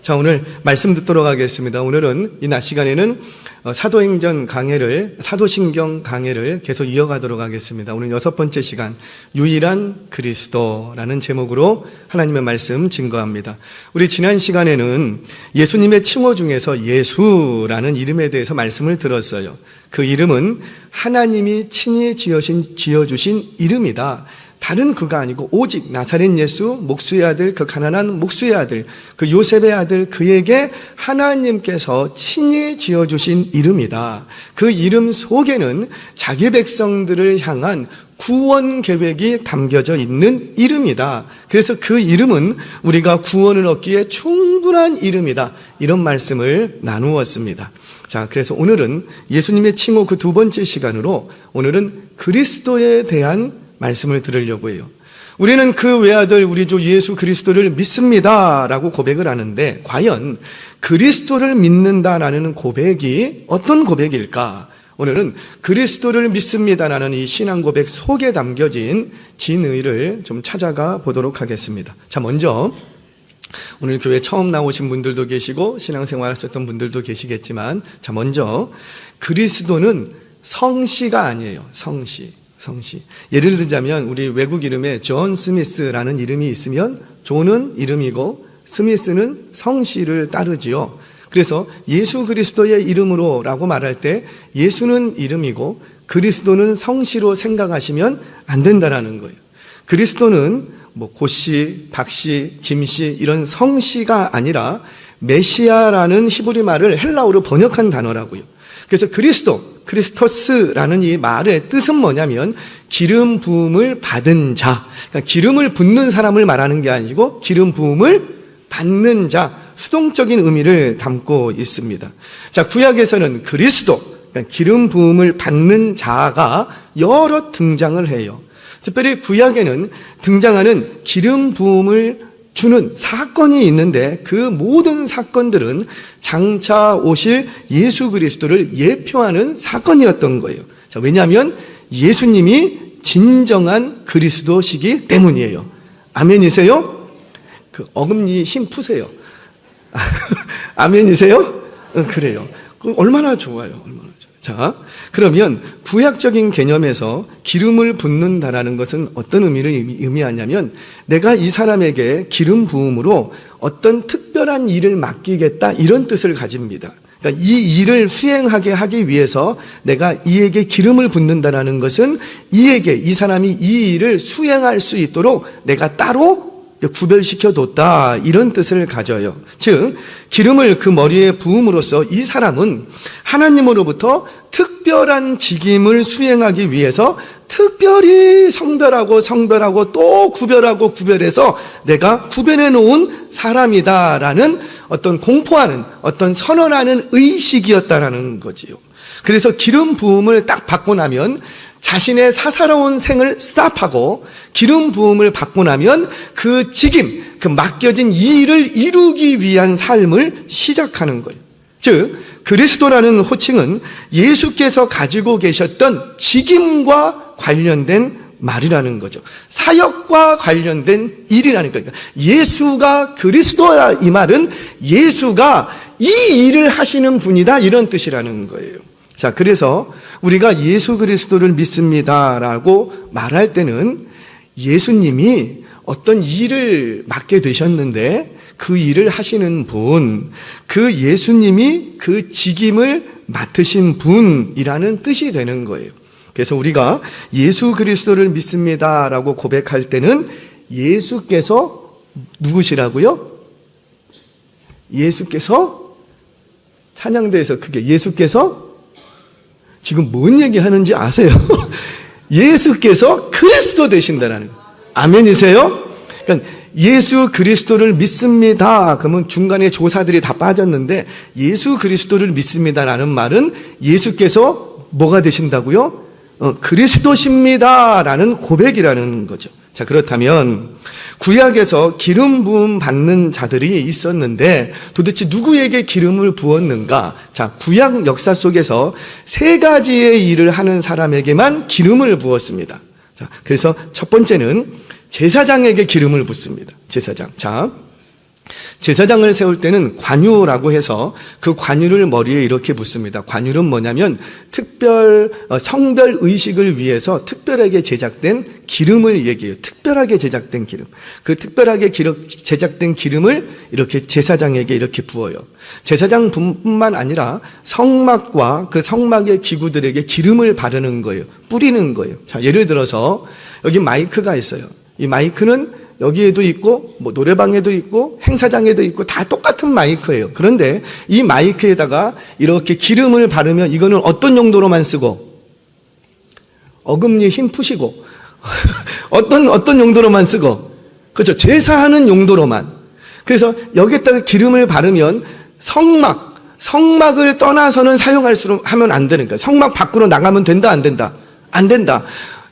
자, 오늘 말씀 듣도록 하겠습니다. 오늘은 이 낮 시간에는 사도신경 강해를 계속 이어가도록 하겠습니다. 오늘 6번째 시간, 유일한 그리스도라는 제목으로 하나님의 말씀 증거합니다. 우리 지난 시간에는 예수님의 칭호 중에서 예수라는 이름에 대해서 말씀을 들었어요. 그 이름은 하나님이 친히 지어주신 이름이다. 다른 그가 아니고 오직 나사렛 예수, 목수의 아들, 그 가난한 목수의 아들, 그 요셉의 아들, 그에게 하나님께서 친히 지어주신 이름이다. 그 이름 속에는 자기 백성들을 향한 구원 계획이 담겨져 있는 이름이다. 그래서 그 이름은 우리가 구원을 얻기에 충분한 이름이다. 이런 말씀을 나누었습니다. 자, 그래서 오늘은 예수님의 칭호 그 2번째 시간으로 오늘은 그리스도에 대한 말씀을 들으려고 해요. 우리는 그 외아들 우리 주 예수 그리스도를 믿습니다 라고 고백을 하는데, 과연 그리스도를 믿는다라는 고백이 어떤 고백일까? 오늘은 그리스도를 믿습니다라는 이 신앙 고백 속에 담겨진 진의를 좀 찾아가 보도록 하겠습니다. 자, 먼저 오늘 교회 처음 나오신 분들도 계시고 신앙생활 하셨던 분들도 계시겠지만, 자, 먼저 그리스도는 성씨가 아니에요. 성씨. 예를 들자면 우리 외국 이름에 존 스미스라는 이름이 있으면 존은 이름이고 스미스는 성씨를 따르지요. 그래서 예수 그리스도의 이름으로 라고 말할 때 예수는 이름이고 그리스도는 성씨로 생각하시면 안 된다라는 거예요. 그리스도는 고씨, 박씨, 김씨 이런 성씨가 아니라 메시아라는 히브리 말을 헬라어로 번역한 단어라고요. 그래서 크리스토스라는 이 말의 뜻은 뭐냐면 기름 부음을 받은 자, 그러니까 기름을 붓는 사람을 말하는 게 아니고 기름 부음을 받는 자, 수동적인 의미를 담고 있습니다. 자, 구약에서는 그리스도, 그러니까 기름 부음을 받는 자가 여러 등장을 해요. 특별히 구약에는 등장하는 기름 부음을 주는 사건이 있는데 그 모든 사건들은 장차 오실 예수 그리스도를 예표하는 사건이었던 거예요. 자, 왜냐하면 예수님이 진정한 그리스도시기 때문이에요. 아멘이세요? 그 어금니 힘 푸세요. 아멘이세요? 그래요. 얼마나 좋아요. 자, 그러면 구약적인 개념에서 기름을 붓는다라는 것은 어떤 의미를 의미하냐면 내가 이 사람에게 기름 부음으로 어떤 특별한 일을 맡기겠다 이런 뜻을 가집니다. 그러니까 이 일을 수행하게 하기 위해서 내가 이에게 기름을 붓는다라는 것은 이 사람이 이 일을 수행할 수 있도록 내가 따로 구별시켜뒀다 이런 뜻을 가져요. 즉 기름을 그 머리에 부음으로써 이 사람은 하나님으로부터 특별한 직임을 수행하기 위해서 특별히 성별하고 또 구별해서 내가 구별해 놓은 사람이다라는 어떤 공포하는 어떤 선언하는 의식이었다라는 거지요. 그래서 기름 부음을 딱 받고 나면 자신의 사사로운 생을 스탑하고 기름 부음을 받고 나면 그 직임, 그 맡겨진 이 일을 이루기 위한 삶을 시작하는 거예요. 즉 그리스도라는 호칭은 예수께서 가지고 계셨던 직임과 관련된 말이라는 거죠. 사역과 관련된 일이라는 거니까 예수가 그리스도라 이 말은 예수가 이 일을 하시는 분이다 이런 뜻이라는 거예요. 자, 그래서 우리가 예수 그리스도를 믿습니다라고 말할 때는 예수님이 어떤 일을 맡게 되셨는데 그 일을 하시는 분, 그 예수님이 그 직임을 맡으신 분이라는 뜻이 되는 거예요. 그래서 우리가 예수 그리스도를 믿습니다라고 고백할 때는 예수께서 누구시라고요? 예수께서 찬양대에서 크게 예수께서 지금 뭔 얘기하는지 아세요? 예수께서 그리스도 되신다라는 거예요. 아멘이세요? 그러니까 예수 그리스도를 믿습니다. 그러면 중간에 조사들이 다 빠졌는데 예수 그리스도를 믿습니다라는 말은 예수께서 뭐가 되신다고요? 그리스도십니다라는 고백이라는 거죠. 자, 그렇다면 구약에서 기름 부음 받는 자들이 있었는데 도대체 누구에게 기름을 부었는가? 자, 구약 역사 속에서 3가지의 일을 하는 사람에게만 기름을 부었습니다. 자, 그래서 첫 번째는 제사장에게 기름을 붓습니다. 제사장. 자, 제사장을 세울 때는 관유라고 해서 그 관유를 머리에 이렇게 붓습니다. 관유는 뭐냐면 성별 의식을 위해서 특별하게 제작된 기름을 얘기해요. 특별하게 제작된 기름. 그 특별하게 제작된 기름을 이렇게 제사장에게 이렇게 부어요. 제사장뿐만 아니라 성막과 그 성막의 기구들에게 기름을 바르는 거예요. 뿌리는 거예요. 자, 예를 들어서 여기 마이크가 있어요. 이 마이크는 여기에도 있고 노래방에도 있고 행사장에도 있고 다 똑같은 마이크예요. 그런데 이 마이크에다가 이렇게 기름을 바르면 이거는 어떤 용도로만 쓰고, 어금니 힘 푸시고 어떤 용도로만 쓰고, 그렇죠, 제사하는 용도로만. 그래서 여기에다가 기름을 바르면 성막을 떠나서는 하면 안 되는 거예요. 성막 밖으로 나가면 된다, 안 된다? 안 된다.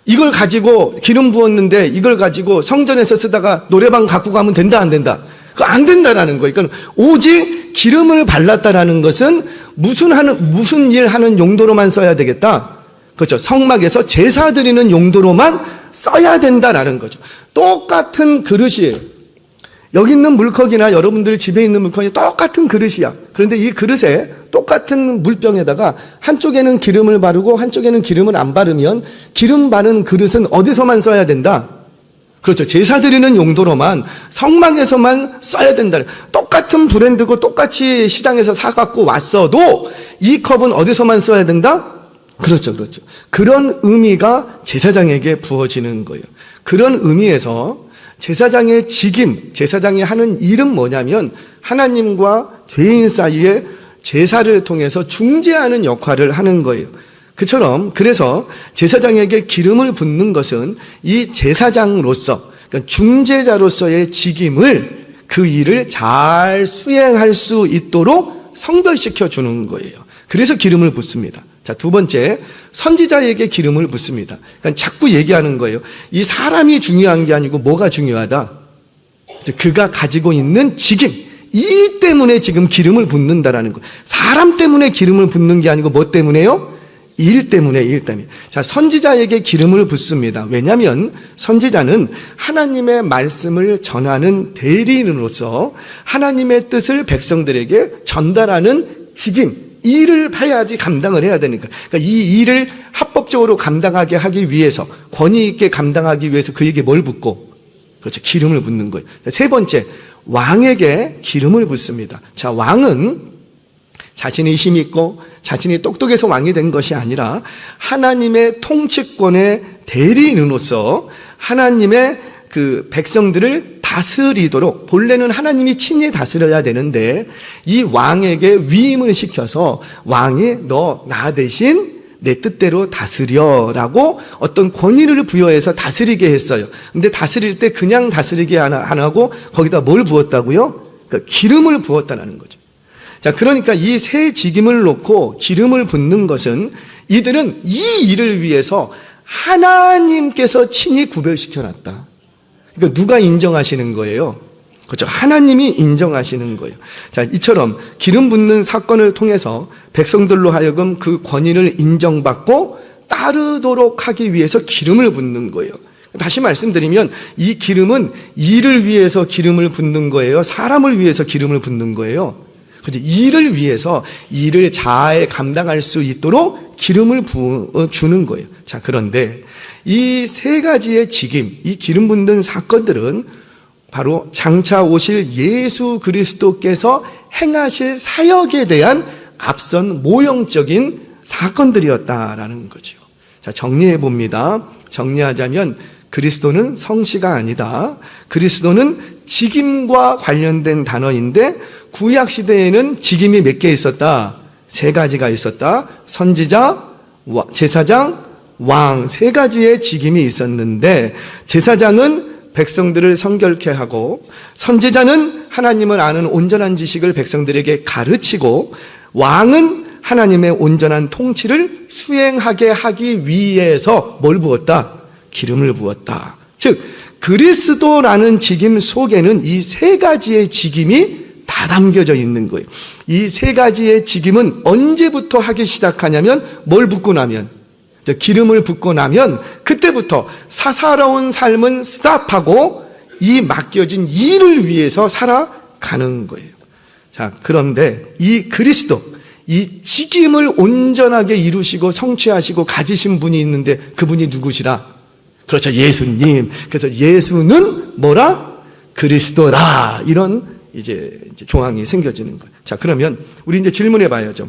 이걸 가지고 기름 부었는데 이걸 가지고 성전에서 쓰다가 노래방 갖고 가면 된다, 안 된다? 그거 안 된다라는 거예요. 그러니까 오직 기름을 발랐다라는 것은 무슨 일 하는 용도로만 써야 되겠다. 그렇죠. 성막에서 제사 드리는 용도로만 써야 된다라는 거죠. 똑같은 그릇이에요. 여기 있는 물컵이나 여러분들 집에 있는 물컵이 똑같은 그릇이야. 그런데 이 그릇에 똑같은 물병에다가 한쪽에는 기름을 바르고 한쪽에는 기름을 안 바르면 기름 바른 그릇은 어디서만 써야 된다? 그렇죠. 제사 드리는 용도로만 성막에서만 써야 된다. 똑같은 브랜드고 똑같이 시장에서 사갖고 왔어도 이 컵은 어디서만 써야 된다? 그렇죠. 그런 의미가 제사장에게 부어지는 거예요. 그런 의미에서 제사장의 직임, 제사장이 하는 일은 뭐냐면 하나님과 죄인 사이에 제사를 통해서 중재하는 역할을 하는 거예요. 그래서 제사장에게 기름을 붓는 것은 이 제사장으로서, 그러니까 중재자로서의 직임을, 그 일을 잘 수행할 수 있도록 성별시켜 주는 거예요. 그래서 기름을 붓습니다. 자, 두 번째, 선지자에게 기름을 붓습니다. 그러니까 자꾸 얘기하는 거예요. 이 사람이 중요한 게 아니고 뭐가 중요하다? 그가 가지고 있는 직임, 일 때문에 지금 기름을 붓는다라는 거예요. 사람 때문에 기름을 붓는 게 아니고 뭐 때문에요? 일 때문에. 자, 선지자에게 기름을 붓습니다. 왜냐하면 선지자는 하나님의 말씀을 전하는 대리인으로서 하나님의 뜻을 백성들에게 전달하는 직임, 일을 해야지 감당을 해야 되니까. 그러니까 이 일을 합법적으로 감당하게 하기 위해서, 권위 있게 감당하기 위해서 그에게 뭘 붓고? 그렇죠. 기름을 붓는 거예요. 세 번째, 왕에게 기름을 붓습니다. 자, 왕은 자신이 힘 있고 자신이 똑똑해서 왕이 된 것이 아니라 하나님의 통치권의 대리인으로서 하나님의 그 백성들을 다스리도록, 본래는 하나님이 친히 다스려야 되는데 이 왕에게 위임을 시켜서 왕이 나 대신 내 뜻대로 다스려라고 어떤 권위를 부여해서 다스리게 했어요. 근데 다스릴 때 그냥 다스리게 안 하고 거기다 뭘 부었다고요? 그러니까 기름을 부었다는 거죠. 자, 그러니까 이 세 직임을 놓고 기름을 붓는 것은 이들은 이 일을 위해서 하나님께서 친히 구별시켜놨다. 그러니까 누가 인정하시는 거예요? 그렇죠. 하나님이 인정하시는 거예요. 자, 이처럼 기름 붓는 사건을 통해서 백성들로 하여금 그 권위를 인정받고 따르도록 하기 위해서 기름을 붓는 거예요. 다시 말씀드리면 이 기름은 일을 위해서 기름을 붓는 거예요? 사람을 위해서 기름을 붓는 거예요? 그렇죠. 일을 위해서 일을 잘 감당할 수 있도록 기름을 부어주는 거예요. 자, 그런데 이 세 가지의 직임, 이 기름 붓는 사건들은 바로 장차 오실 예수 그리스도께서 행하실 사역에 대한 앞선 모형적인 사건들이었다라는 거죠. 자, 정리해 봅니다. 정리하자면 그리스도는 성씨가 아니다. 그리스도는 직임과 관련된 단어인데 구약 시대에는 직임이 몇 개 있었다? 세 가지가 있었다. 선지자, 제사장, 왕, 세 가지의 직임이 있었는데 제사장은 백성들을 성결케 하고 선지자는 하나님을 아는 온전한 지식을 백성들에게 가르치고 왕은 하나님의 온전한 통치를 수행하게 하기 위해서 뭘 부었다? 기름을 부었다. 즉 그리스도라는 직임 속에는 이 세 가지의 직임이 다 담겨져 있는 거예요. 이 세 가지의 직임은 언제부터 하기 시작하냐면 뭘 붓고 나면, 기름을 붓고 나면 그때부터 사사로운 삶은 스탑하고 이 맡겨진 일을 위해서 살아 가는 거예요. 자, 그런데 이 그리스도, 이 직임을 온전하게 이루시고 성취하시고 가지신 분이 있는데 그분이 누구시라? 그렇죠. 예수님. 그래서 예수는 뭐라? 그리스도라. 이런 이제 조항이 생겨지는 거예요. 자, 그러면 우리 이제 질문해 봐야죠.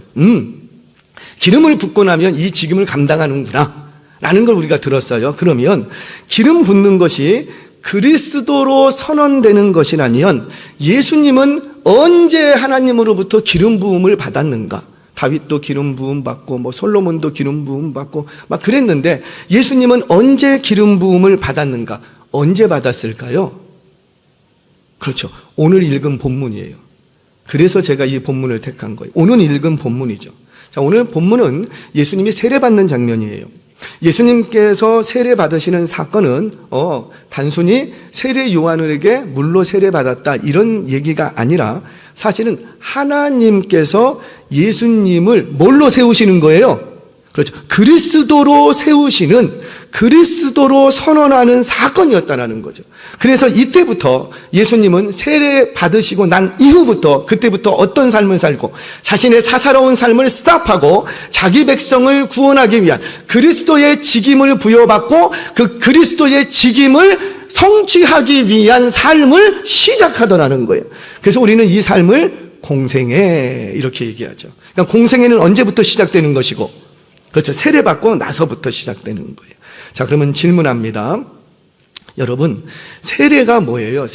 기름을 붓고 나면 이 직임을 감당하는구나 라는 걸 우리가 들었어요. 그러면 기름 붓는 것이 그리스도로 선언되는 것이라면 예수님은 언제 하나님으로부터 기름 부음을 받았는가? 다윗도 기름 부음 받고 뭐 솔로몬도 기름 부음 받고 막 그랬는데 예수님은 언제 기름 부음을 받았는가? 언제 받았을까요? 그렇죠. 오늘 읽은 본문이에요. 그래서 제가 이 본문을 택한 거예요. 오늘 읽은 본문이죠. 자, 오늘 본문은 예수님이 세례받는 장면이에요. 예수님께서 세례 받으시는 사건은 단순히 세례 요한에게 물로 세례 받았다 이런 얘기가 아니라 사실은 하나님께서 예수님을 뭘로 세우시는 거예요? 그렇죠. 그리스도로 세우시는, 그리스도로 선언하는 사건이었다는 거죠. 그래서 이때부터 예수님은 세례 받으시고 난 이후부터 그때부터 어떤 삶을 살고 자신의 사사로운 삶을 스탑하고 자기 백성을 구원하기 위한 그리스도의 직임을 부여받고 그 그리스도의 직임을 성취하기 위한 삶을 시작하더라는 거예요. 그래서 우리는 이 삶을 공생애 이렇게 얘기하죠. 그러니까 공생애는 언제부터 시작되는 것이고, 그렇죠. 세례받고 나서부터 시작되는 거예요. 자, 그러면 질문합니다. 여러분, 세례가 뭐예요?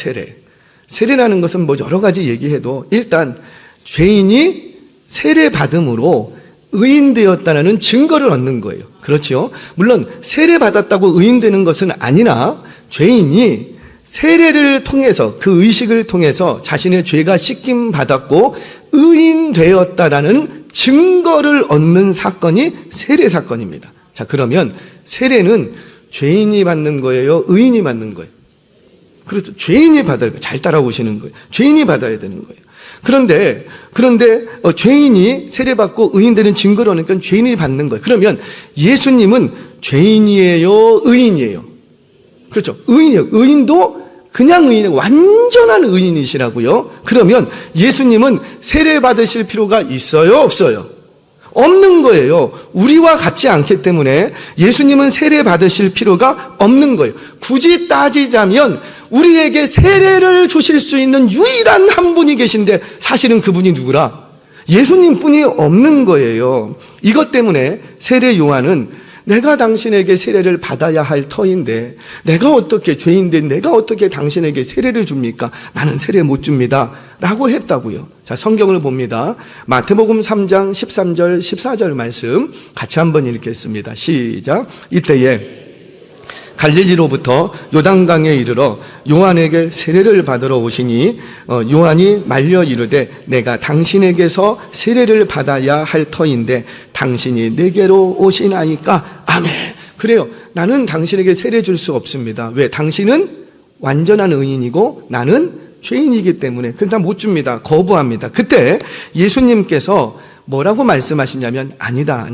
세례라는 것은 뭐 여러 가지 얘기해도 일단 죄인이 세례받음으로 의인되었다는 증거를 얻는 거예요. 그렇죠. 물론 세례받았다고 의인되는 것은 아니라 죄인이 세례를 통해서, 그 의식을 통해서 자신의 죄가 씻김 받았고 의인되었다라는 증거를 얻는 사건이 세례 사건입니다. 자, 그러면 세례는 죄인이 받는 거예요? 의인이 받는 거예요? 그렇죠. 죄인이 받아야 돼요. 잘 따라오시는 거예요. 죄인이 받아야 되는 거예요. 그런데 죄인이 세례받고 의인되는 증거를 얻으니까 죄인이 받는 거예요. 그러면 예수님은 죄인이에요? 의인이에요? 그렇죠. 의인이에요. 의인도 그냥 의인이 완전한 의인이시라고요. 그러면 예수님은 세례 받으실 필요가 있어요? 없어요? 없는 거예요. 우리와 같지 않기 때문에 예수님은 세례 받으실 필요가 없는 거예요. 굳이 따지자면 우리에게 세례를 주실 수 있는 유일한 한 분이 계신데 사실은 그분이 누구라? 예수님뿐이 없는 거예요. 이것 때문에 세례 요한은 내가 당신에게 세례를 받아야 할 터인데 내가 어떻게 죄인데 내가 어떻게 당신에게 세례를 줍니까? 나는 세례 못 줍니다 라고 했다고요. 자, 성경을 봅니다. 마태복음 3장 13절 14절 말씀 같이 한번 읽겠습니다. 시작. 이때에 갈릴리로부터 요단강에 이르러 요한에게 세례를 받으러 오시니 요한이 말려 이르되 내가 당신에게서 세례를 받아야 할 터인데 당신이 내게로 오시나이까? 아멘. 그래요. 나는 당신에게 세례 줄 수 없습니다. 왜? 당신은 완전한 의인이고 나는 죄인이기 때문에 그냥 못 줍니다. 거부합니다. 그때 예수님께서 뭐라고 말씀하시냐면 아니다.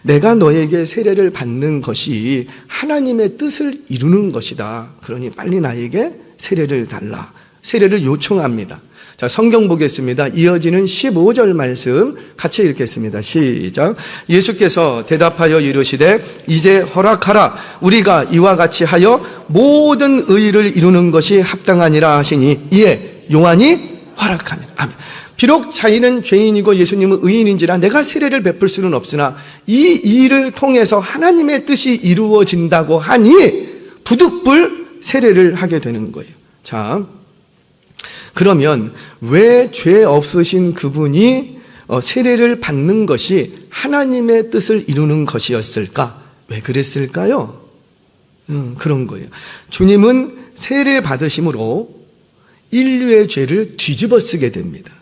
내가 너에게 세례를 받는 것이 하나님의 뜻을 이루는 것이다. 그러니 빨리 나에게 세례를 달라. 세례를 요청합니다. 자, 성경 보겠습니다. 이어지는 15절 말씀 같이 읽겠습니다. 시작. 예수께서 대답하여 이르시되 이제 허락하라. 우리가 이와 같이 하여 모든 의를 이루는 것이 합당하니라 하시니 이에 요한이 허락하니. 아멘. 비록 자기는 죄인이고 예수님은 의인인지라 내가 세례를 베풀 수는 없으나 이 일을 통해서 하나님의 뜻이 이루어진다고 하니 부득불 세례를 하게 되는 거예요. 자, 그러면 왜 죄 없으신 그분이 세례를 받는 것이 하나님의 뜻을 이루는 것이었을까? 왜 그랬을까요? 그런 거예요. 주님은 세례 받으심으로 인류의 죄를 뒤집어 쓰게 됩니다.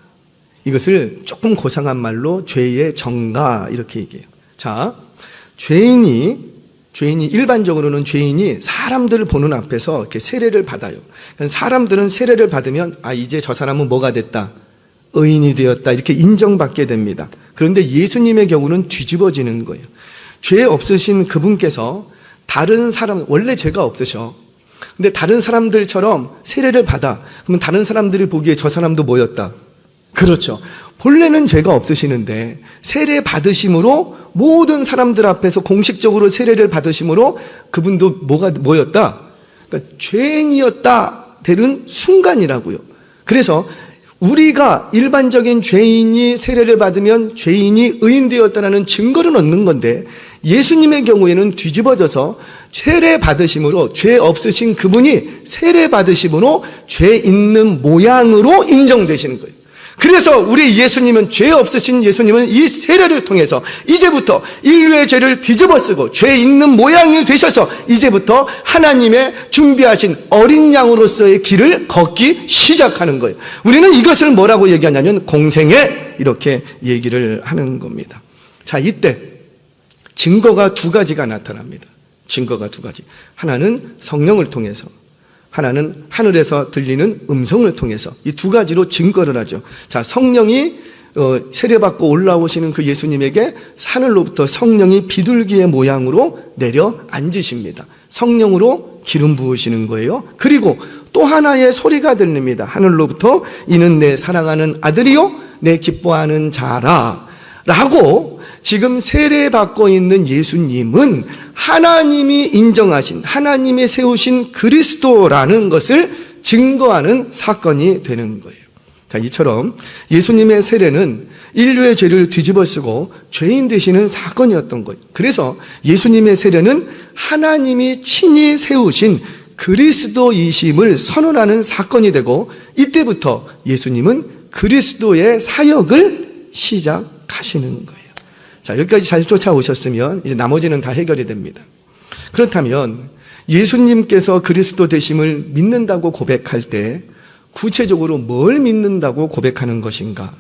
이것을 조금 고상한 말로 죄의 정가 이렇게 얘기해요. 자, 죄인이 일반적으로는 죄인이 사람들을 보는 앞에서 이렇게 세례를 받아요. 사람들은 세례를 받으면 이제 저 사람은 뭐가 됐다? 의인이 되었다. 이렇게 인정받게 됩니다. 그런데 예수님의 경우는 뒤집어지는 거예요. 죄 없으신 그분께서 다른 사람, 원래 죄가 없으셔. 근데 다른 사람들처럼 세례를 받아. 그러면 다른 사람들이 보기에 저 사람도 뭐였다? 그렇죠. 본래는 죄가 없으시는데 세례 받으심으로 모든 사람들 앞에서 공식적으로 세례를 받으심으로 그분도 뭐였다? 그러니까 죄인이었다 되는 순간이라고요. 그래서 우리가 일반적인 죄인이 세례를 받으면 죄인이 의인되었다는 증거를 얻는 건데 예수님의 경우에는 뒤집어져서 세례 받으심으로 죄 없으신 그분이 세례 받으심으로 죄 있는 모양으로 인정되시는 거예요. 그래서 우리 예수님은, 죄 없으신 예수님은 이 세례를 통해서 이제부터 인류의 죄를 뒤집어쓰고 죄 있는 모양이 되셔서 이제부터 하나님의 준비하신 어린 양으로서의 길을 걷기 시작하는 거예요. 우리는 이것을 뭐라고 얘기하냐면 공생애, 이렇게 얘기를 하는 겁니다. 자, 이때 증거가 두 가지가 나타납니다. 증거가 두 가지. 하나는 성령을 통해서, 하나는 하늘에서 들리는 음성을 통해서, 이 두 가지로 증거를 하죠. 자, 성령이 세례받고 올라오시는 그 예수님에게 하늘로부터 성령이 비둘기의 모양으로 내려 앉으십니다. 성령으로 기름 부으시는 거예요. 그리고 또 하나의 소리가 들립니다. 하늘로부터 이는 내 사랑하는 아들이요 내 기뻐하는 자라 라고, 지금 세례받고 있는 예수님은 하나님이 인정하신, 하나님이 세우신 그리스도라는 것을 증거하는 사건이 되는 거예요. 자, 이처럼 예수님의 세례는 인류의 죄를 뒤집어쓰고 죄인 되시는 사건이었던 거예요. 그래서 예수님의 세례는 하나님이 친히 세우신 그리스도이심을 선언하는 사건이 되고, 이때부터 예수님은 그리스도의 사역을 시작하시는 거예요. 자, 여기까지 잘 쫓아오셨으면 이제 나머지는 다 해결이 됩니다. 그렇다면 예수님께서 그리스도 되심을 믿는다고 고백할 때 구체적으로 뭘 믿는다고 고백하는 것인가?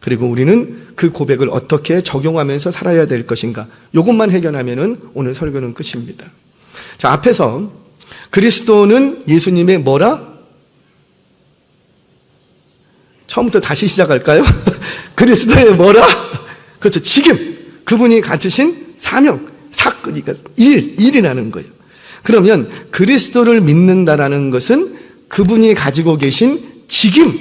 그리고 우리는 그 고백을 어떻게 적용하면서 살아야 될 것인가? 이것만 해결하면은 오늘 설교는 끝입니다. 자, 앞에서 그리스도는 예수님의 뭐라? 처음부터 다시 시작할까요? 그리스도의 뭐라? 그렇죠. 지금 그분이 가지신 사명, 그러니까 일이라는 거예요. 그러면 그리스도를 믿는다라는 것은 그분이 가지고 계신 지금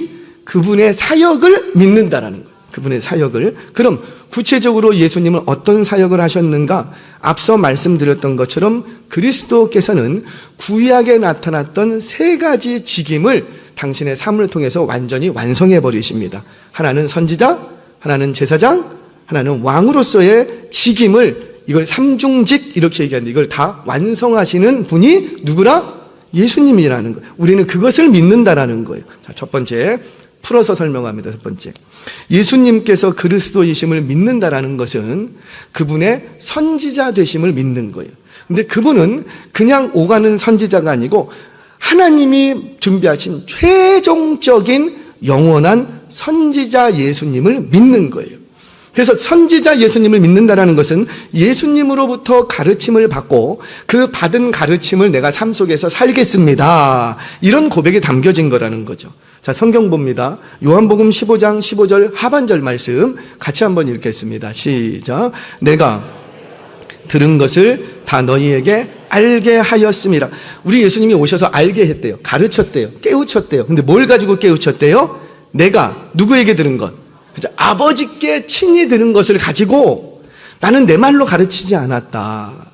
그분의 사역을 믿는다라는 거예요. 그분의 사역을. 그럼 구체적으로 예수님은 어떤 사역을 하셨는가? 앞서 말씀드렸던 것처럼 그리스도께서는 구약에 나타났던 세 가지 직임을 당신의 삶을 통해서 완전히 완성해 버리십니다. 하나는 선지자, 하나는 제사장, 하나는 왕으로서의 직임을, 이걸 삼중직 이렇게 얘기하는데 이걸 다 완성하시는 분이 누구라? 예수님이라는 거예요. 우리는 그것을 믿는다라는 거예요. 자, 첫 번째, 풀어서 설명합니다. 첫 번째, 예수님께서 그리스도이심을 믿는다라는 것은 그분의 선지자 되심을 믿는 거예요. 근데 그분은 그냥 오가는 선지자가 아니고 하나님이 준비하신 최종적인 영원한 선지자 예수님을 믿는 거예요. 그래서 선지자 예수님을 믿는다는 것은 예수님으로부터 가르침을 받고 그 받은 가르침을 내가 삶 속에서 살겠습니다, 이런 고백이 담겨진 거라는 거죠. 자, 성경 봅니다. 요한복음 15장 15절 하반절 말씀 같이 한번 읽겠습니다. 시작. 내가 들은 것을 다 너희에게 알게 하였음이라. 우리 예수님이 오셔서 알게 했대요. 가르쳤대요. 깨우쳤대요. 근데 뭘 가지고 깨우쳤대요? 내가 누구에게 들은 것? 아버지께 친히 들은 것을 가지고 나는 내 말로 가르치지 않았다.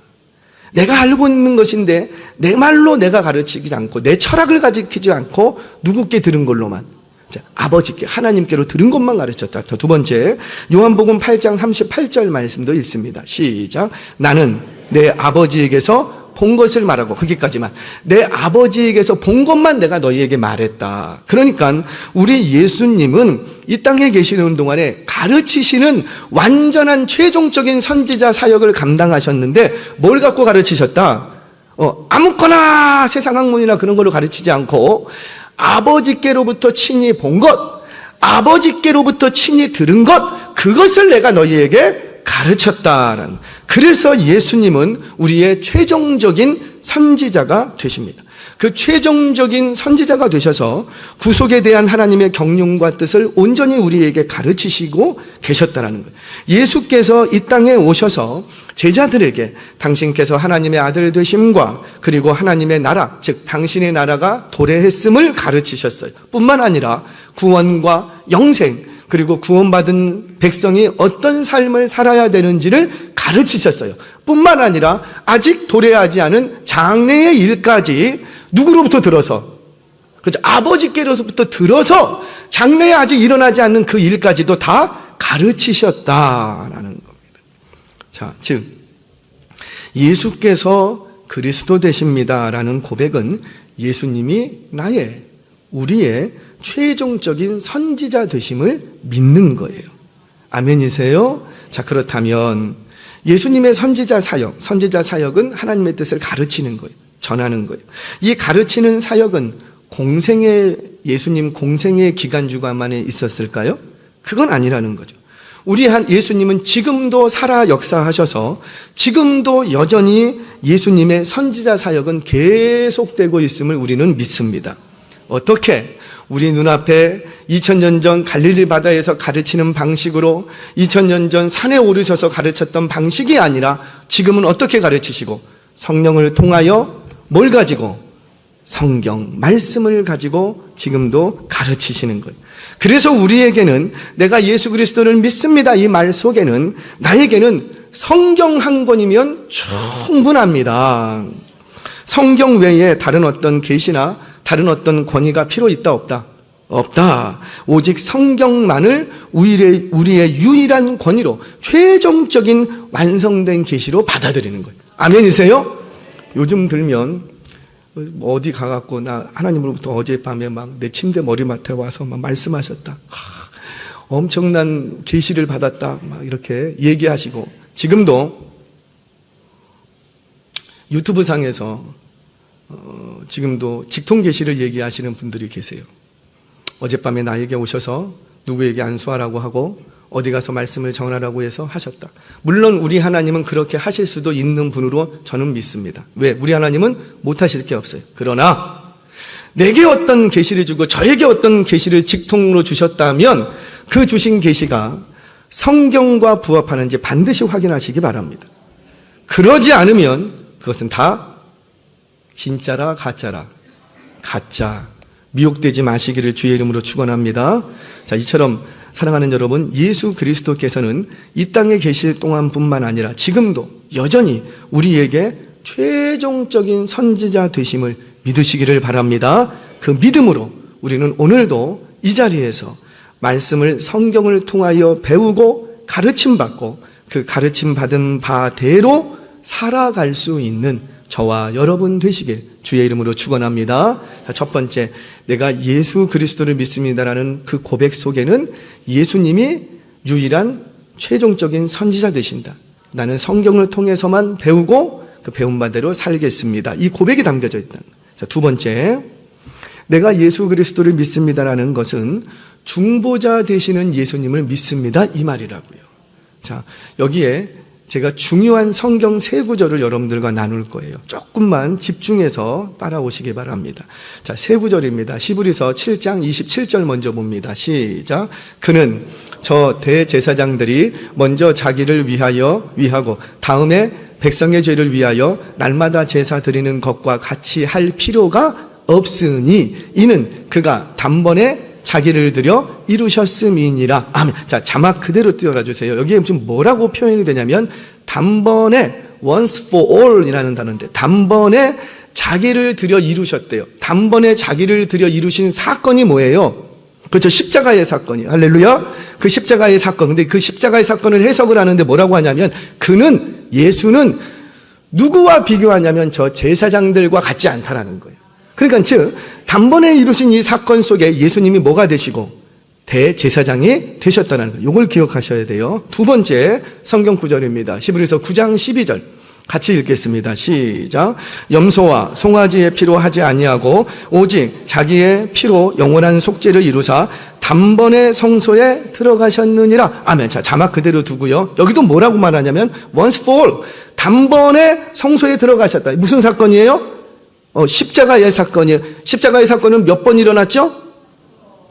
내가 알고 있는 것인데 내 말로 내가 가르치지 않고 내 철학을 가르치지 않고 누구께 들은 걸로만, 아버지께, 하나님께로 들은 것만 가르쳤다. 두 번째, 요한복음 8장 38절 말씀도 읽습니다. 시작. 나는 내 아버지에게서 본 것을 말하고, 거기까지만, 내 아버지에게서 본 것만 내가 너희에게 말했다. 그러니까 우리 예수님은 이 땅에 계시는 동안에 가르치시는 완전한 최종적인 선지자 사역을 감당하셨는데 뭘 갖고 가르치셨다? 아무거나 세상 학문이나 그런 걸로 가르치지 않고 아버지께로부터 친히 본 것, 아버지께로부터 친히 들은 것, 그것을 내가 너희에게 가르쳤다라는. 그래서 예수님은 우리의 최종적인 선지자가 되십니다. 그 최종적인 선지자가 되셔서 구속에 대한 하나님의 경륜과 뜻을 온전히 우리에게 가르치시고 계셨다는 거예요. 예수께서 이 땅에 오셔서 제자들에게 당신께서 하나님의 아들 되심과 그리고 하나님의 나라, 즉 당신의 나라가 도래했음을 가르치셨어요. 뿐만 아니라 구원과 영생, 그리고 구원받은 백성이 어떤 삶을 살아야 되는지를 가르치셨어요. 뿐만 아니라 아직 도래하지 않은 장래의 일까지 누구로부터 들어서, 그렇죠? 아버지께로부터 들어서 장래에 아직 일어나지 않는 그 일까지도 다 가르치셨다라는 겁니다. 자, 즉 예수께서 그리스도 되십니다라는 고백은 예수님이 우리의 최종적인 선지자 되심을 믿는 거예요. 아멘이세요? 자, 그렇다면 예수님의 선지자 사역은 하나님의 뜻을 가르치는 거예요. 전하는 거예요. 이 가르치는 사역은 예수님 공생의 기간주간만에 있었을까요? 그건 아니라는 거죠. 우리 예수님은 지금도 살아 역사하셔서 지금도 여전히 예수님의 선지자 사역은 계속되고 있음을 우리는 믿습니다. 어떻게? 우리 눈앞에 2000년 전 갈릴리 바다에서 가르치는 방식으로 2000년 전 산에 오르셔서 가르쳤던 방식이 아니라 지금은 어떻게 가르치시고 성령을 통하여 뭘 가지고? 성경, 말씀을 가지고 지금도 가르치시는 거예요. 그래서 우리에게는 내가 예수 그리스도를 믿습니다 이 말 속에는 나에게는 성경 한 권이면 충분합니다. 성경 외에 다른 어떤 계시나 다른 어떤 권위가 필요 있다 없다? 없다. 오직 성경만을 우리의 유일한 권위로 최종적인 완성된 계시로 받아들이는 거예요. 아멘이세요? 요즘 들면 어디 가갖고 나 하나님으로부터 어젯밤에 막 내 침대 머리맡에 와서 막 말씀하셨다. 엄청난 계시를 받았다. 막 이렇게 얘기하시고 지금도 유튜브 상에서 지금도 직통 계시를 얘기하시는 분들이 계세요. 어젯밤에 나에게 오셔서 누구에게 안수하라고 하고 어디 가서 말씀을 전하라고 해서 하셨다. 물론 우리 하나님은 그렇게 하실 수도 있는 분으로 저는 믿습니다. 왜? 우리 하나님은 못하실 게 없어요. 그러나 내게 어떤 계시를 주고 저에게 어떤 계시를 직통으로 주셨다면 그 주신 계시가 성경과 부합하는지 반드시 확인하시기 바랍니다. 그러지 않으면 그것은 다 진짜라 가짜라. 가짜. 미혹되지 마시기를 주의 이름으로 축원합니다. 자, 이처럼 사랑하는 여러분, 예수 그리스도께서는 이 땅에 계실 동안뿐만 아니라 지금도 여전히 우리에게 최종적인 선지자 되심을 믿으시기를 바랍니다. 그 믿음으로 우리는 오늘도 이 자리에서 말씀을 성경을 통하여 배우고 가르침받고 그 가르침받은 바대로 살아갈 수 있는 저와 여러분 되시길 주의 이름으로 축원합니다. 첫 번째, 내가 예수 그리스도를 믿습니다라는 그 고백 속에는 예수님이 유일한 최종적인 선지자 되신다. 나는 성경을 통해서만 배우고 그 배운 바대로 살겠습니다. 이 고백이 담겨져 있다. 자, 두 번째, 내가 예수 그리스도를 믿습니다라는 것은 중보자 되시는 예수님을 믿습니다 이 말이라고요. 자, 여기에 제가 중요한 성경 세 구절을 여러분들과 나눌 거예요. 조금만 집중해서 따라오시기 바랍니다. 자, 세 구절입니다. 히브리서 7장 27절 먼저 봅니다. 시작. 그는 저 대제사장들이 먼저 자기를 위하고 다음에 백성의 죄를 위하여 날마다 제사 드리는 것과 같이 할 필요가 없으니 이는 그가 단번에 자기를 들여 이루셨음이니라. 아멘. 자, 자막 그대로 띄워놔 주세요. 여기에 지금 뭐라고 표현이 되냐면 단번에 once for all 이라는 단어인데 단번에 자기를 들여 이루셨대요. 단번에 자기를 들여 이루신 사건이 뭐예요? 그렇죠. 십자가의 사건이. 할렐루야. 그 십자가의 사건. 근데 그 십자가의 사건을 해석을 하는데 뭐라고 하냐면 예수는 누구와 비교하냐면 저 제사장들과 같지 않다라는 거예요. 그러니까 즉 단번에 이루신 이 사건 속에 예수님이 뭐가 되시고 대제사장이 되셨다는 거예요. 이걸 기억하셔야 돼요. 두 번째 성경 구절입니다. 히브리서 9장 12절 같이 읽겠습니다. 시작. 염소와 송아지의 피로 하지 아니하고 오직 자기의 피로 영원한 속죄를 이루사 단번에 성소에 들어가셨느니라. 아멘. 자, 자막 그대로 두고요. 여기도 뭐라고 말하냐면 once for all 단번에 성소에 들어가셨다. 무슨 사건이에요? 십자가의 사건이에요. 십자가의 사건은 몇 번 일어났죠?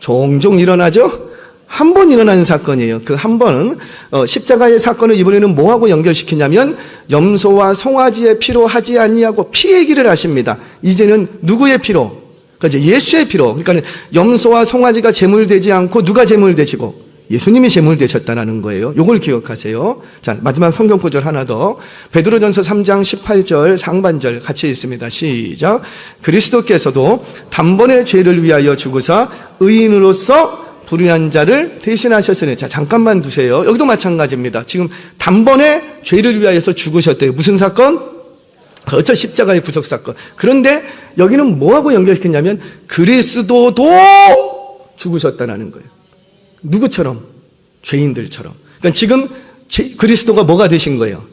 종종 일어나죠? 한 번 일어나는 사건이에요. 그 한 번은 십자가의 사건을 이번에는 뭐하고 연결시키냐면 염소와 송아지의 피로 하지 아니하고 피 얘기를 하십니다. 이제는 누구의 피로? 그러니까 이제 예수의 피로. 그러니까 염소와 송아지가 제물되지 않고 누가 제물되시고? 예수님이 제물되셨다는 거예요. 이걸 기억하세요. 자, 마지막 성경 구절 하나 더. 베드로전서 3장 18절 상반절 같이 있습니다. 시작. 그리스도께서도 단번에 죄를 위하여 죽으사 의인으로서 불의한 자를 대신하셨으니. 자, 잠깐만 두세요. 여기도 마찬가지입니다. 지금 단번에 죄를 위하여서 죽으셨대요. 무슨 사건? 그렇죠. 십자가의 구속 사건. 그런데 여기는 뭐하고 연결시켰냐면 그리스도도 죽으셨다는 거예요. 누구처럼? 죄인들처럼. 그러니까 지금 그리스도가 뭐가 되신 거예요?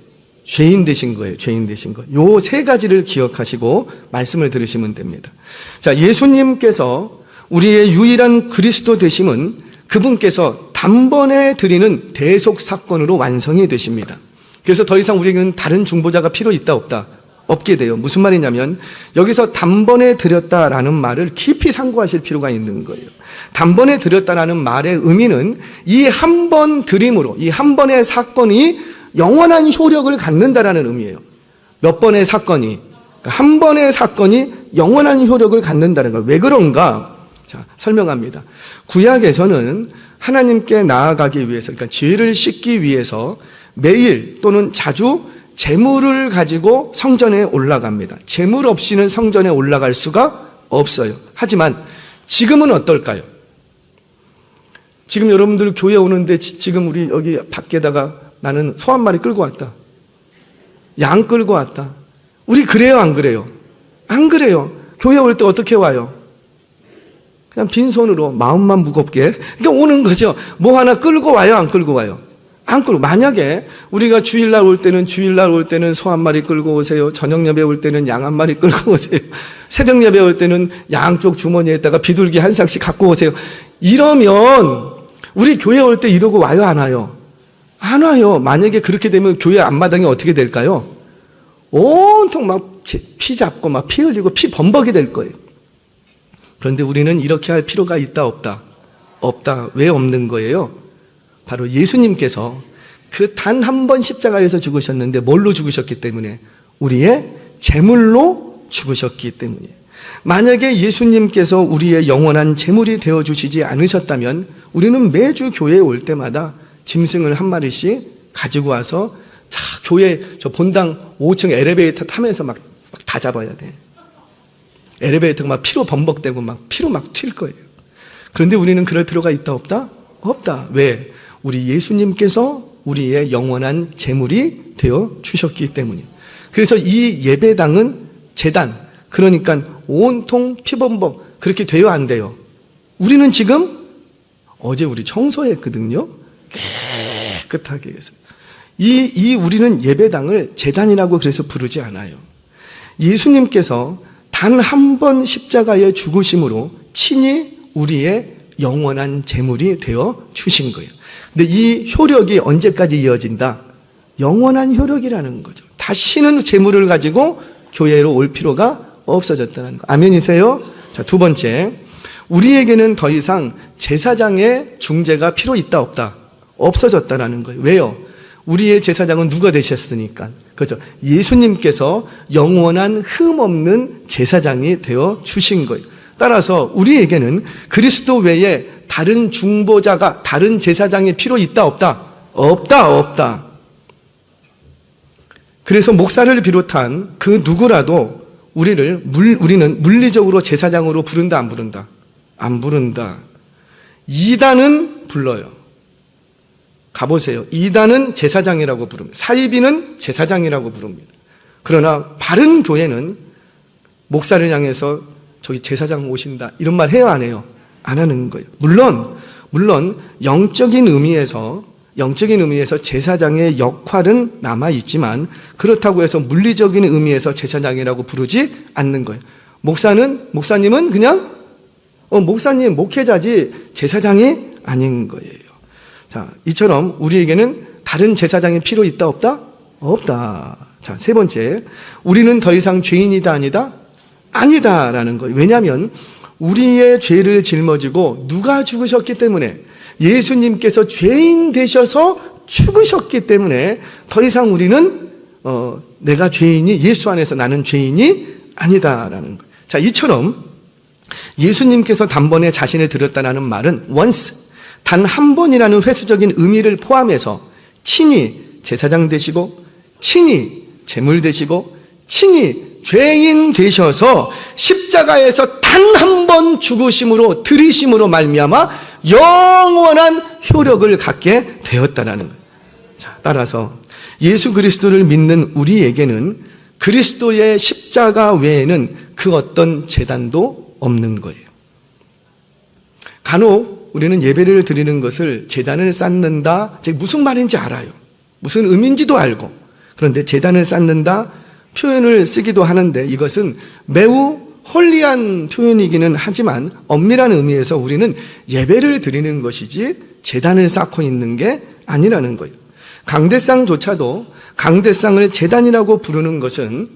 죄인 되신 거예요. 죄인 되신 거. 요 세 가지를 기억하시고 말씀을 들으시면 됩니다. 자, 예수님께서 우리의 유일한 그리스도 되심은 그분께서 단번에 드리는 대속 사건으로 완성이 되십니다. 그래서 더 이상 우리에게는 다른 중보자가 필요 있다 없다? 없게 돼요. 무슨 말이냐면 여기서 단번에 드렸다라는 말을 깊이 상고하실 필요가 있는 거예요. 단번에 드렸다라는 말의 의미는 이 한 번 드림으로, 이 한 번의 사건이 영원한 효력을 갖는다라는 의미예요. 몇 번의 사건이, 한 번의 사건이 영원한 효력을 갖는다는 거예요. 왜 그런가? 자, 설명합니다. 구약에서는 하나님께 나아가기 위해서, 그러니까 죄를 씻기 위해서 매일 또는 자주 제물을 가지고 성전에 올라갑니다. 제물 없이는 성전에 올라갈 수가 없어요. 하지만 지금은 어떨까요? 지금 여러분들 교회 오는데 지금 우리 여기 밖에다가 나는 소 한 마리 끌고 왔다. 양 끌고 왔다. 우리 그래요, 안 그래요? 안 그래요. 교회 올 때 어떻게 와요? 그냥 빈손으로 마음만 무겁게. 그러니까 오는 거죠. 뭐 하나 끌고 와요, 안 끌고 와요? 안 끌고. 만약에 우리가 주일날 올 때는 소 한 마리 끌고 오세요. 저녁 예배 올 때는 양 한 마리 끌고 오세요. 새벽 예배 올 때는 양쪽 주머니에다가 비둘기 한 쌍씩 갖고 오세요. 이러면 우리 교회 올 때 이러고 와요, 안 와요? 안 와요. 만약에 그렇게 되면 교회 앞마당이 어떻게 될까요? 온통 막 피 잡고 막 피 흘리고 피 범벅이 될 거예요. 그런데 우리는 이렇게 할 필요가 있다 없다? 없다. 왜 없는 거예요? 바로 예수님께서 그 단 한 번 십자가에서 죽으셨는데 뭘로 죽으셨기 때문에? 우리의 제물로 죽으셨기 때문이에요. 만약에 예수님께서 우리의 영원한 제물이 되어주시지 않으셨다면 우리는 매주 교회에 올 때마다 짐승을 한 마리씩 가지고 와서 교회 저 본당 5층 엘리베이터 타면서 막 다 잡아야 돼. 엘리베이터가 막 피로 범벅되고 막 피로 막 튈 거예요. 그런데 우리는 그럴 필요가 있다 없다? 없다. 왜? 우리 예수님께서 우리의 영원한 제물이 되어 주셨기 때문이에요. 그래서 이 예배당은 제단, 그러니까 온통 피범벅 그렇게 돼요, 안 돼요? 우리는 지금 어제 우리 청소했거든요. 깨끗하게 해서. 우리는 예배당을 제단이라고 그래서 부르지 않아요. 예수님께서 단 한 번 십자가의 죽으심으로 친히 우리의 영원한 제물이 되어 주신 거예요. 근데 이 효력이 언제까지 이어진다? 영원한 효력이라는 거죠. 다시는 제물을 가지고 교회로 올 필요가 없어졌다는 거. 아멘이세요? 자, 두 번째. 우리에게는 더 이상 제사장의 중재가 필요 있다 없다? 없어졌다는 거예요. 왜요? 우리의 제사장은 누가 되셨으니까. 그렇죠. 예수님께서 영원한 흠없는 제사장이 되어 주신 거예요. 따라서 우리에게는 그리스도 외에 다른 중보자가, 다른 제사장이 필요 있다 없다? 없다. 그래서 목사를 비롯한 그 누구라도 우리는 물리적으로 제사장으로 부른다 안 부른다? 안 부른다. 이단은 불러요. 가보세요. 이단은 제사장이라고 부릅니다. 사이비는 제사장이라고 부릅니다. 그러나 바른 교회는 목사를 향해서 저기 제사장 오신다 이런 말 해요, 안 해요? 안 하는 거예요. 물론 영적인 의미에서 제사장의 역할은 남아있지만 그렇다고 해서 물리적인 의미에서 제사장이라고 부르지 않는 거예요. 목사님은 그냥 목사님, 목회자지 제사장이 아닌 거예요. 자, 이처럼 우리에게는 다른 제사장이 필요 있다 없다? 없다. 자, 세 번째. 우리는 더 이상 죄인이다 아니다? 아니다라는 거예요. 왜냐하면 우리의 죄를 짊어지고 누가 죽으셨기 때문에, 예수님께서 죄인 되셔서 죽으셨기 때문에 더 이상 우리는 내가 죄인이, 예수 안에서 나는 죄인이 아니다라는 거예요. 자, 이처럼 예수님께서 단번에 자신을 드렸다라는 말은 once, 단 한 번이라는 회수적인 의미를 포함해서 친히 제사장 되시고, 친히 제물 되시고, 친히 죄인 되셔서 십자가에서 단 한 번 죽으심으로, 들이심으로 말미암아 영원한 효력을 갖게 되었다라는 거예요. 자, 따라서 예수 그리스도를 믿는 우리에게는 그리스도의 십자가 외에는 그 어떤 제단도 없는 거예요. 간혹 우리는 예배를 드리는 것을 제단을 쌓는다, 무슨 말인지 알아요. 무슨 의미인지도 알고. 그런데 제단을 쌓는다 표현을 쓰기도 하는데, 이것은 매우 홀리한 표현이기는 하지만 엄밀한 의미에서 우리는 예배를 드리는 것이지 제단을 쌓고 있는 게 아니라는 거예요. 강대상조차도 강대상을 제단이라고 부르는 것은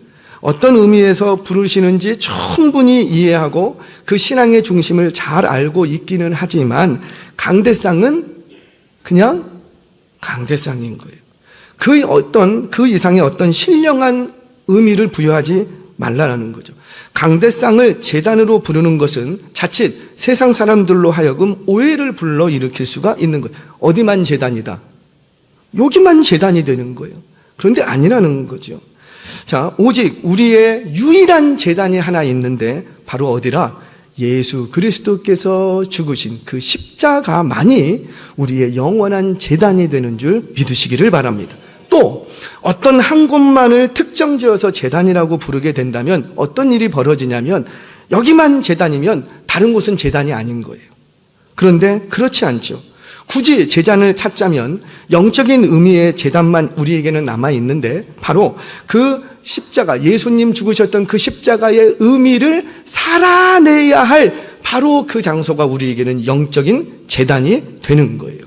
어떤 의미에서 부르시는지 충분히 이해하고 그 신앙의 중심을 잘 알고 있기는 하지만, 강대상은 그냥 강대상인 거예요. 그 이상의 어떤 신령한 의미를 부여하지 말라라는 거죠. 강대상을 제단으로 부르는 것은 자칫 세상 사람들로 하여금 오해를 불러일으킬 수가 있는 거예요. 어디만 제단이다, 여기만 제단이 되는 거예요. 그런데 아니라는 거죠. 자, 오직 우리의 유일한 제단이 하나 있는데 바로 어디라? 예수 그리스도께서 죽으신 그 십자가만이 우리의 영원한 제단이 되는 줄 믿으시기를 바랍니다. 또 어떤 한 곳만을 특정지어서 제단이라고 부르게 된다면 어떤 일이 벌어지냐면, 여기만 제단이면 다른 곳은 제단이 아닌 거예요. 그런데 그렇지 않죠. 굳이 제단을 찾자면 영적인 의미의 제단만 우리에게는 남아있는데, 바로 그 십자가, 예수님 죽으셨던 그 십자가의 의미를 살아내야 할 바로 그 장소가 우리에게는 영적인 제단이 되는 거예요.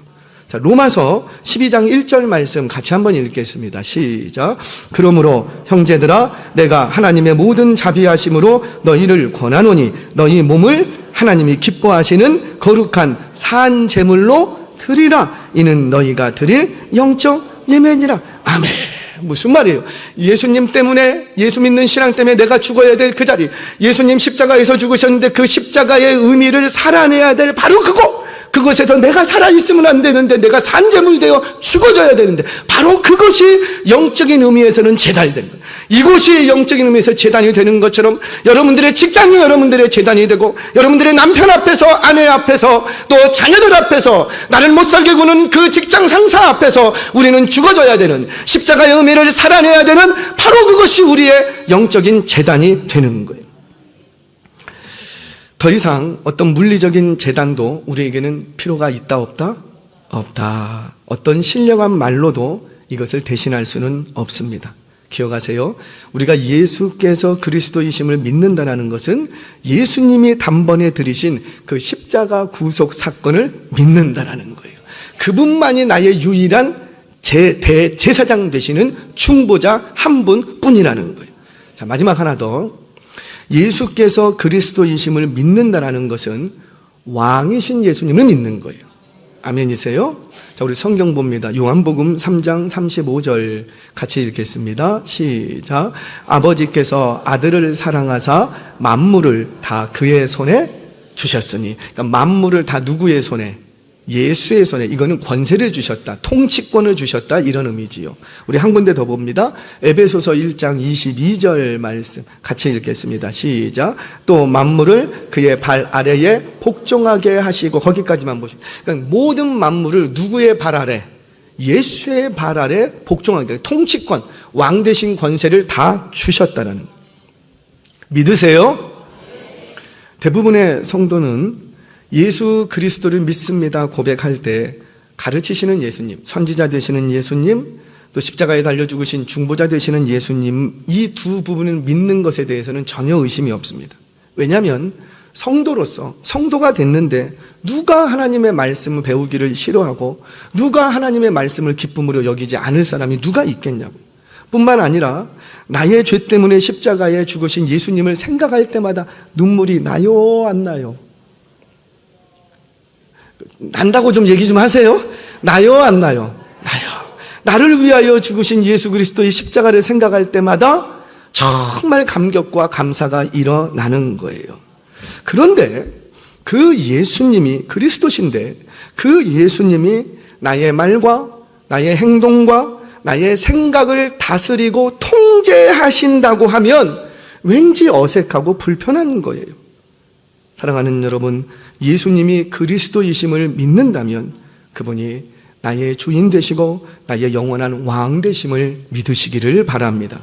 자, 로마서 12장 1절 말씀 같이 한번 읽겠습니다. 시작. 그러므로 형제들아, 내가 하나님의 모든 자비하심으로 너희를 권하노니 너희 몸을 하나님이 기뻐하시는 거룩한 산 제물로 드리라. 이는 너희가 드릴 영적 예배니라. 아멘. 무슨 말이에요? 예수님 때문에, 예수 믿는 신앙 때문에 내가 죽어야 될 그 자리, 예수님 십자가에서 죽으셨는데 그 십자가의 의미를 살아내야 될 바로 그곳에서 내가 살아있으면 안 되는데, 내가 산재물 되어 죽어져야 되는데, 바로 그것이 영적인 의미에서는 제단이 되는 거예요. 이곳이 영적인 의미에서 제단이 되는 것처럼 여러분들의 직장이 여러분들의 제단이 되고, 여러분들의 남편 앞에서, 아내 앞에서, 또 자녀들 앞에서, 나를 못 살게 구는 그 직장 상사 앞에서 우리는 죽어져야 되는, 십자가의 의미를 살아내야 되는 바로 그것이 우리의 영적인 제단이 되는 거예요. 더 이상 어떤 물리적인 제단도 우리에게는 필요가 있다 없다? 없다. 어떤 신령한 말로도 이것을 대신할 수는 없습니다. 기억하세요. 우리가 예수께서 그리스도이심을 믿는다는 것은 예수님이 단번에 들이신 그 십자가 구속 사건을 믿는다는 거예요. 그분만이 나의 유일한 대제사장 되시는 중보자 한 분뿐이라는 거예요. 자, 마지막 하나 더. 예수께서 그리스도이심을 믿는다라는 것은 왕이신 예수님을 믿는 거예요. 아멘이세요? 자, 우리 성경 봅니다. 요한복음 3장 35절 같이 읽겠습니다. 시작. 아버지께서 아들을 사랑하사 만물을 다 그의 손에 주셨으니, 그러니까 만물을 다 누구의 손에? 예수의 손에. 이거는 권세를 주셨다, 통치권을 주셨다, 이런 의미지요. 우리 한 군데 더 봅니다. 에베소서 1장 22절 말씀 같이 읽겠습니다. 시작. 또 만물을 그의 발 아래에 복종하게 하시고, 거기까지만 보시면, 그러니까 모든 만물을 누구의 발 아래? 예수의 발 아래 복종하게, 통치권, 왕 대신 권세를 다 주셨다는. 믿으세요? 대부분의 성도는 예수 그리스도를 믿습니다 고백할 때 가르치시는 예수님, 선지자 되시는 예수님, 또 십자가에 달려 죽으신 중보자 되시는 예수님, 이 두 부분을 믿는 것에 대해서는 전혀 의심이 없습니다. 왜냐하면 성도로서, 성도가 됐는데 누가 하나님의 말씀을 배우기를 싫어하고 누가 하나님의 말씀을 기쁨으로 여기지 않을 사람이 누가 있겠냐고. 뿐만 아니라 나의 죄 때문에 십자가에 죽으신 예수님을 생각할 때마다 눈물이 나요, 안 나요? 난다고 좀 얘기 좀 하세요. 나요, 안 나요? 나요. 나를 위하여 죽으신 예수 그리스도의 십자가를 생각할 때마다 정말 감격과 감사가 일어나는 거예요. 그런데 그 예수님이 그리스도신데 그 예수님이 나의 말과 나의 행동과 나의 생각을 다스리고 통제하신다고 하면 왠지 어색하고 불편한 거예요. 사랑하는 여러분, 예수님이 그리스도이심을 믿는다면 그분이 나의 주인 되시고 나의 영원한 왕 되심을 믿으시기를 바랍니다.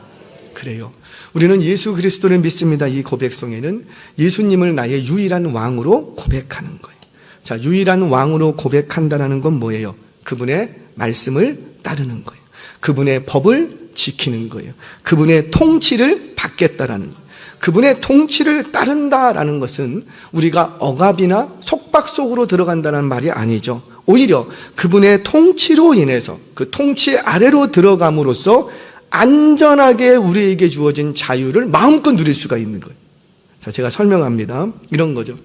그래요. 우리는 예수 그리스도를 믿습니다. 이 고백성에는 예수님을 나의 유일한 왕으로 고백하는 거예요. 자, 유일한 왕으로 고백한다는 건 뭐예요? 그분의 말씀을 따르는 거예요. 그분의 법을 지키는 거예요. 그분의 통치를 받겠다라는 거예요. 그분의 통치를 따른다라는 것은 우리가 억압이나 속박 속으로 들어간다는 말이 아니죠. 오히려 그분의 통치로 인해서 그 통치 아래로 들어감으로써 안전하게 우리에게 주어진 자유를 마음껏 누릴 수가 있는 거예요. 자, 제가 설명합니다. 이런 거죠.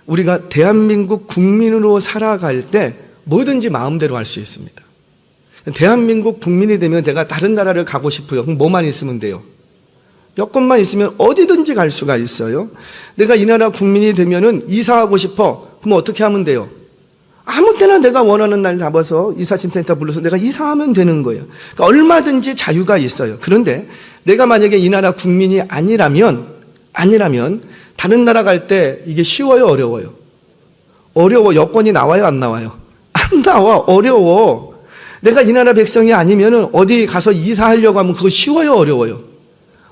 우리가 대한민국 국민으로 살아갈 때 뭐든지 마음대로 할 수 있습니다. 대한민국 국민이 되면 내가 다른 나라를 가고 싶어요. 그럼 뭐만 있으면 돼요? 여권만 있으면 어디든지 갈 수가 있어요. 내가 이 나라 국민이 되면은 이사하고 싶어. 그럼 어떻게 하면 돼요? 아무 때나 내가 원하는 날 잡아서 이사짐센터 불러서 내가 이사하면 되는 거예요. 그러니까 얼마든지 자유가 있어요. 그런데 내가 만약에 이 나라 국민이 아니라면 다른 나라 갈 때 이게 쉬워요, 어려워요? 어려워. 여권이 나와요, 안 나와요? 안 나와. 어려워. 내가 이 나라 백성이 아니면은 어디 가서 이사하려고 하면 그거 쉬워요, 어려워요?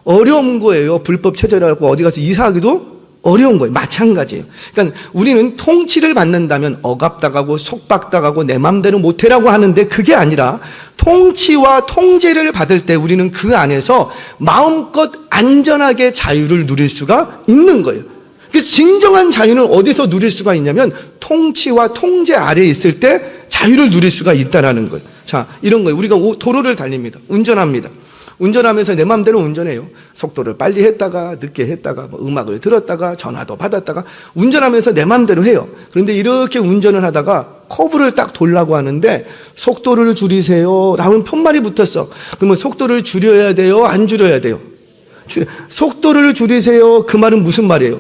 어려운 거예요. 불법 체제라고 어디 가서 이사하기도 어려운 거예요. 마찬가지예요. 그러니까 우리는 통치를 받는다면 억압당하고 속박당하고 내 맘대로 못해라고 하는데 그게 아니라 통치와 통제를 받을 때 우리는 그 안에서 마음껏 안전하게 자유를 누릴 수가 있는 거예요. 그래서 진정한 자유는 어디서 누릴 수가 있냐면 통치와 통제 아래에 있을 때 자유를 누릴 수가 있다는 거예요. 자, 이런 거예요. 우리가 도로를 달립니다. 운전합니다. 운전하면서 내 마음대로 운전해요. 속도를 빨리 했다가 늦게 했다가 음악을 들었다가 전화도 받았다가 운전하면서 내 마음대로 해요. 그런데 이렇게 운전을 하다가 커브를 딱 돌라고 하는데 속도를 줄이세요 라는 편말이 붙었어. 그러면 속도를 줄여야 돼요? 안 줄여야 돼요? 속도를 줄이세요. 그 말은 무슨 말이에요?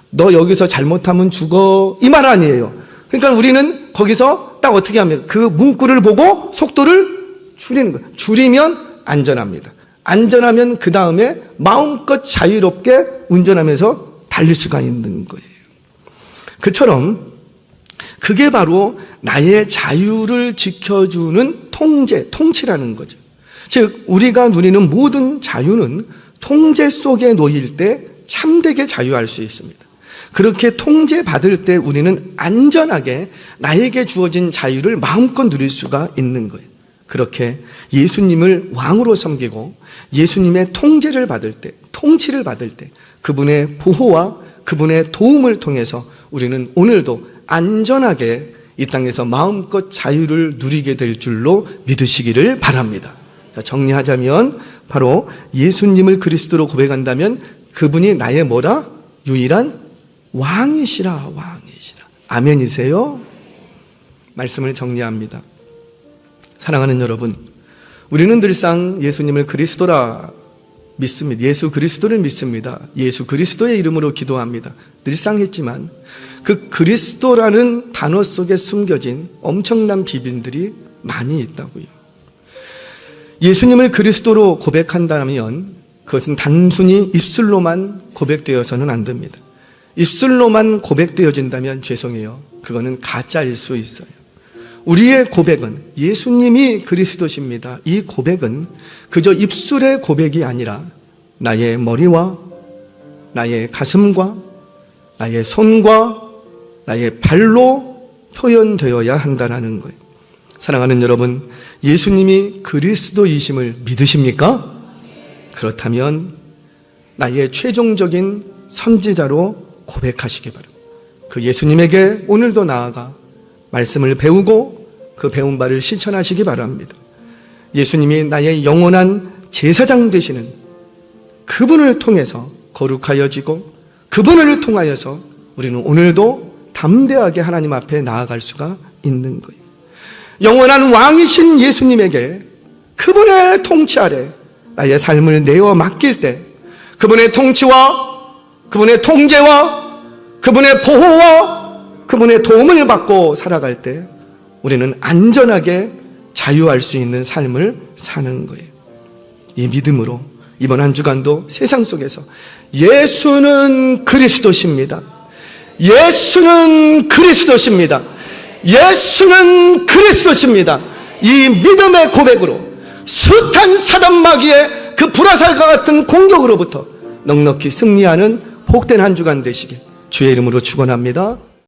너 여기서 잘못하면 죽어. 이 말 아니에요. 그러니까 우리는 거기서 딱 어떻게 하면 그 문구를 보고 속도를 줄이는 거예요. 줄이면 안전합니다. 안전하면 그 다음에 마음껏 자유롭게 운전하면서 달릴 수가 있는 거예요. 그처럼 그게 바로 나의 자유를 지켜주는 통치라는 거죠. 즉 우리가 누리는 모든 자유는 통제 속에 놓일 때 참되게 자유할 수 있습니다. 그렇게 통제받을 때 우리는 안전하게 나에게 주어진 자유를 마음껏 누릴 수가 있는 거예요. 그렇게 예수님을 왕으로 섬기고 예수님의 통제를 받을 때, 통치를 받을 때 그분의 보호와 그분의 도움을 통해서 우리는 오늘도 안전하게 이 땅에서 마음껏 자유를 누리게 될 줄로 믿으시기를 바랍니다. 정리하자면 바로 예수님을 그리스도로 고백한다면 그분이 나의 뭐라? 유일한 왕이시라. 아멘이세요? 말씀을 정리합니다. 사랑하는 여러분, 우리는 늘상 예수님을 그리스도라 믿습니다. 예수 그리스도를 믿습니다. 예수 그리스도의 이름으로 기도합니다. 늘상 했지만 그 그리스도라는 단어 속에 숨겨진 엄청난 비밀들이 많이 있다고요. 예수님을 그리스도로 고백한다면 그것은 단순히 입술로만 고백되어서는 안 됩니다. 입술로만 고백되어진다면 죄송해요. 그거는 가짜일 수 있어요. 우리의 고백은 예수님이 그리스도십니다. 이 고백은 그저 입술의 고백이 아니라 나의 머리와 나의 가슴과 나의 손과 나의 발로 표현되어야 한다는 거예요. 사랑하는 여러분, 예수님이 그리스도이심을 믿으십니까? 그렇다면 나의 최종적인 선지자로 고백하시기 바랍니다. 그 예수님에게 오늘도 나아가 말씀을 배우고 그 배운 바를 실천하시기 바랍니다. 예수님이 나의 영원한 제사장 되시는 그분을 통해서 거룩하여지고 그분을 통하여서 우리는 오늘도 담대하게 하나님 앞에 나아갈 수가 있는 거예요. 영원한 왕이신 예수님에게 그분의 통치 아래 나의 삶을 내어 맡길 때 그분의 통치와 그분의 통제와 그분의 보호와 그분의 도움을 받고 살아갈 때 우리는 안전하게 자유할 수 있는 삶을 사는 거예요. 이 믿음으로 이번 한 주간도 세상 속에서 예수는 그리스도십니다. 예수는 그리스도십니다. 예수는 그리스도십니다. 이 믿음의 고백으로 숱한 사단 마귀의 그 불화살과 같은 공격으로부터 넉넉히 승리하는 복된 한 주간 되시길 주의 이름으로 축원합니다.